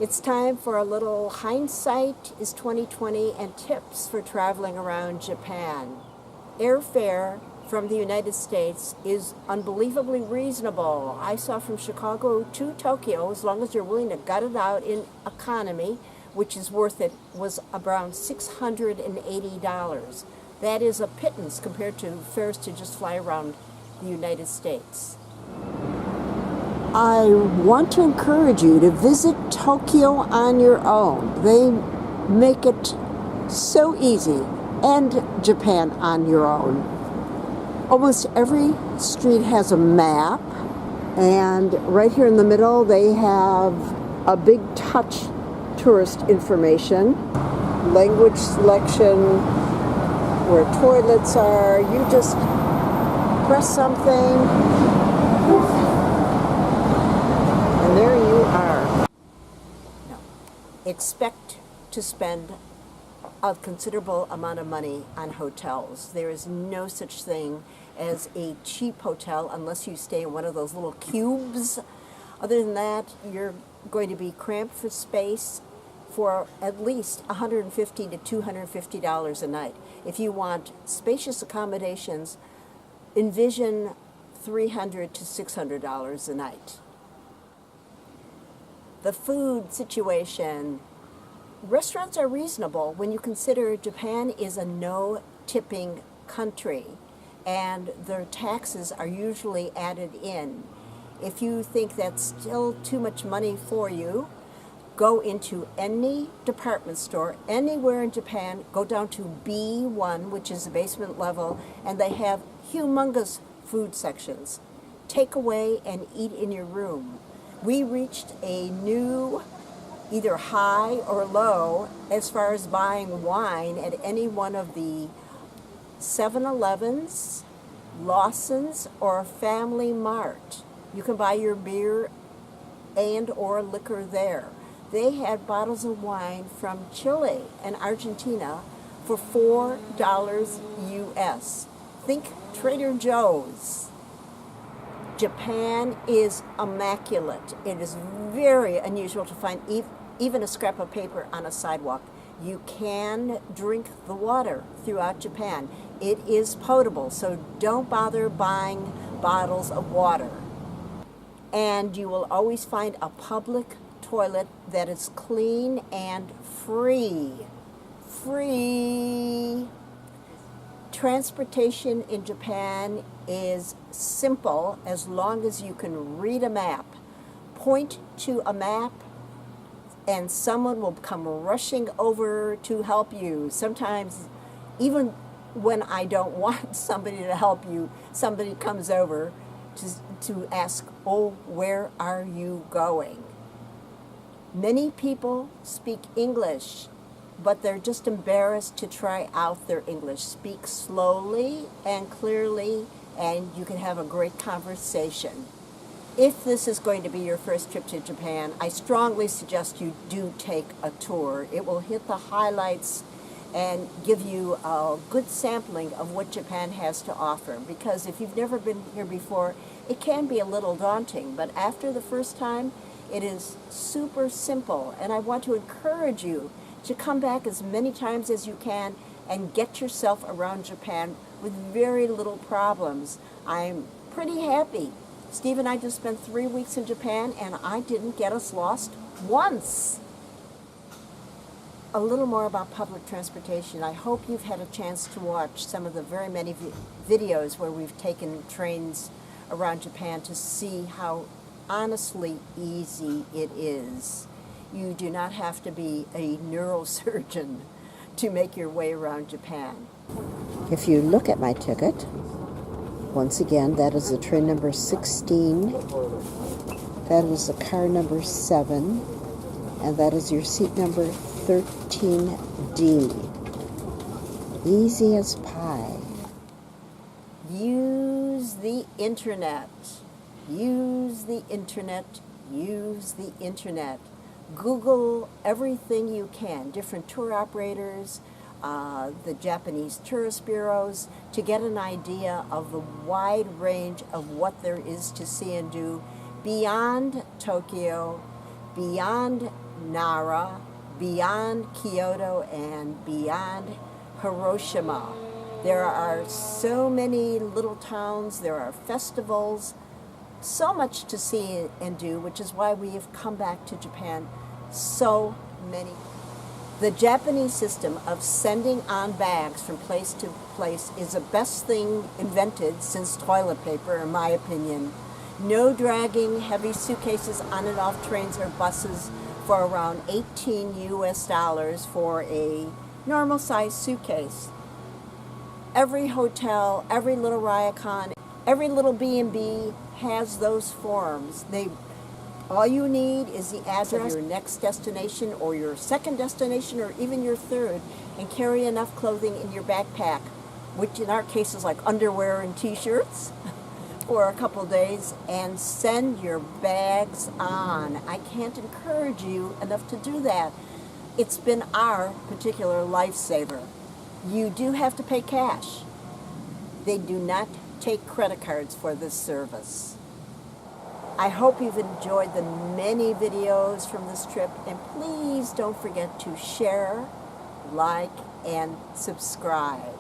It's time for a little hindsight is 2020 and tips for traveling around Japan. Airfare from the United States is unbelievably reasonable. I saw from Chicago to Tokyo, as long as you're willing to gut it out in economy, which is worth it, was around $680. That is a pittance compared to fares to just fly around the United States. I want to encourage you to visit Tokyo on your own. They make it so easy, and Japan on your own. Almost every street has a map, and right here in the middle they have a big touch tourist information, language selection, where toilets are. You just press something, and there you are. No. Expect to spend a considerable amount of money on hotels. There is no such thing as a cheap hotel unless you stay in one of those little cubes. Other than that, you're going to be cramped for space for at least $150 to $250 a night. If you want spacious accommodations, envision $300 to $600 a night. The food situation. Restaurants are reasonable when you consider Japan is a no-tipping country and their taxes are usually added in. If you think that's still too much money for you, go into any department store anywhere in Japan, go down to B1, which is the basement level, and they have humongous food sections. Take away and eat in your room. We reached a new either high or low as far as buying wine at any one of the 7-Elevens, Lawson's, or Family Mart. You can buy your beer and or liquor there. They had bottles of wine from Chile and Argentina for $4 US. Think Trader Joe's. Japan is immaculate. It is very unusual to find even a scrap of paper on a sidewalk. You can drink the water throughout Japan. It is potable, so don't bother buying bottles of water. And you will always find a public toilet that is clean and free. Free. Transportation in Japan is simple as long as you can read a map. Point to a map and someone will come rushing over to help you. Sometimes, even when I don't want somebody to help you, somebody comes over to ask, oh, where are you going? Many people speak English, but they're just embarrassed to try out their English. Speak slowly and clearly, and you can have a great conversation. If this is going to be your first trip to Japan, I strongly suggest you do take a tour. It will hit the highlights and give you a good sampling of what Japan has to offer. Because if you've never been here before, it can be a little daunting. But after the first time, it is super simple. And I want to encourage you to come back as many times as you can and get yourself around Japan with very little problems. I'm pretty happy. Steve and I just spent 3 weeks in Japan, and I didn't get us lost once. A little more about public transportation. I hope you've had a chance to watch some of the very many videos where we've taken trains around Japan to see how honestly easy it is. You do not have to be a neurosurgeon to make your way around Japan. If you look at my ticket, once again, that is the train number 16, that is the car number 7, and that is your seat number 13D. Easy as pie. Use the internet. Use the internet. Use the internet. Google everything you can, different tour operators, the Japanese tourist bureaus, to get an idea of the wide range of what there is to see and do beyond Tokyo, beyond Nara, beyond Kyoto, and beyond Hiroshima. There are so many little towns, there are festivals, so much to see and do, which is why we have come back to Japan so many. The Japanese system of sending on bags from place to place is the best thing invented since toilet paper, in my opinion. No dragging heavy suitcases on and off trains or buses for around $18 for a normal size suitcase. Every hotel, every little ryokan, every little B&B has those forms. All you need is the address of your next destination or your second destination or even your third, and carry enough clothing in your backpack, which in our case is like underwear and t-shirts for a couple days, and send your bags on. I can't encourage you enough to do that. It's been our particular lifesaver. You do have to pay cash. They do not take credit cards for this service. I hope you've enjoyed the many videos from this trip, and please don't forget to share, like, and subscribe.